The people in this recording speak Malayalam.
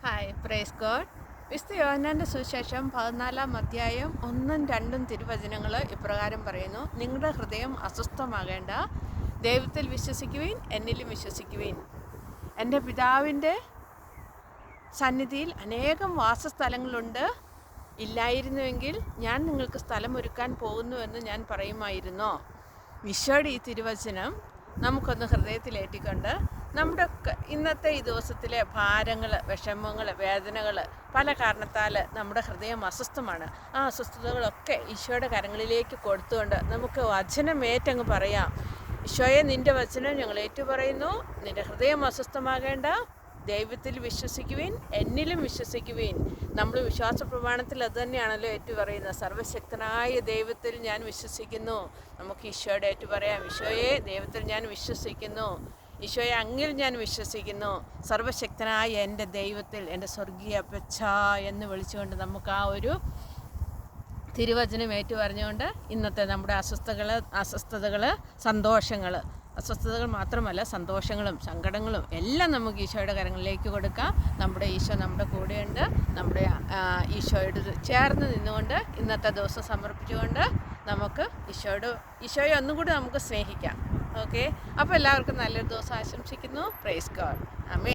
Hi praise God. വിശുദ്ധ യോഹന്നാൻ്റെ സുവിശേഷം 14-ാം അധ്യായം 1-2 തിരുവചനങ്ങൾ ഇപ്രകാരം പറയുന്നു: നിങ്ങളുടെ ഹൃദയം അസ്വസ്ഥമാകേണ്ട, ദൈവത്തിൽ വിശ്വസിക്കുവിൻ, എന്നിലും വിശ്വസിക്കുവിൻ. എൻ്റെ പിതാവിൻ്റെ സന്നിധിയിൽ അനേകം വാസസ്ഥലങ്ങളുണ്ട്. ഇല്ലായിരുന്നുവെങ്കിൽ ഞാൻ നിങ്ങൾക്ക് സ്ഥലമൊരുക്കാൻ പോകുന്നുവെന്ന് ഞാൻ പറയുമായിരുന്നോ? ഈശോയുടെ ഈ തിരുവചനം നമുക്കൊന്ന് ഹൃദയത്തിലേറ്റിക്കൊണ്ട് നമ്മുടെ ഇന്നത്തെ ഈ ദിവസത്തിലെ ഭാരങ്ങൾ, വിഷമങ്ങൾ, വേദനകൾ പല കാരണത്താൽ നമ്മുടെ ഹൃദയം അസ്വസ്ഥമാണ്. ആ അസ്വസ്ഥതകളൊക്കെ ഈശോയുടെ കരങ്ങളിലേക്ക് കൊടുത്തുകൊണ്ട് നമുക്ക് വചനമേറ്റങ്ങ് പറയാം: ഈശോയെ, നിൻ്റെ വചനം ഞങ്ങൾ ഏറ്റുപറയുന്നു. നിൻ്റെ ഹൃദയം അസ്വസ്ഥമാകേണ്ട, ദൈവത്തിൽ വിശ്വസിക്കുവിൻ, എന്നിലും വിശ്വസിക്കുവിൻ. നമ്മൾ വിശ്വാസ പ്രമാണത്തിൽ അത് തന്നെയാണല്ലോ ഏറ്റുപറയുന്നത്. സർവശക്തനായ ദൈവത്തിൽ ഞാൻ വിശ്വസിക്കുന്നു. നമുക്ക് ഈശോയുടെ ഏറ്റുപറയാം: ഈശോയെ, ദൈവത്തിൽ ഞാൻ വിശ്വസിക്കുന്നു. ഈശോയെ, അങ്ങിൽ ഞാൻ വിശ്വസിക്കുന്നു. സർവശക്തനായ എൻ്റെ ദൈവത്തിൽ, എൻ്റെ സ്വർഗീയ അപ്പച്ച എന്ന് വിളിച്ചുകൊണ്ട് നമുക്ക് ആ ഒരു തിരുവചനം ഏറ്റുപറഞ്ഞുകൊണ്ട് ഇന്നത്തെ നമ്മുടെ അസ്വസ്ഥതകൾ, അസ്വസ്ഥതകൾ മാത്രമല്ല, സന്തോഷങ്ങളും സങ്കടങ്ങളും എല്ലാം നമുക്ക് ഈശോയുടെ കരങ്ങളിലേക്ക് കൊടുക്കാം. നമ്മുടെ ഈശോ നമ്മുടെ കൂടെയുണ്ട്. നമ്മുടെ ഈശോയോട് ചേർന്ന് നിന്നുകൊണ്ട് ഇന്നത്തെ ദിവസം സമർപ്പിച്ചുകൊണ്ട് നമുക്ക് ഈശോയെ ഒന്നും കൂടി നമുക്ക് സ്നേഹിക്കാം. ഓക്കെ, അപ്പോൾ എല്ലാവർക്കും നല്ലൊരു ദിവസം ആശംസിക്കുന്നു. Praise God. ആമേൻ.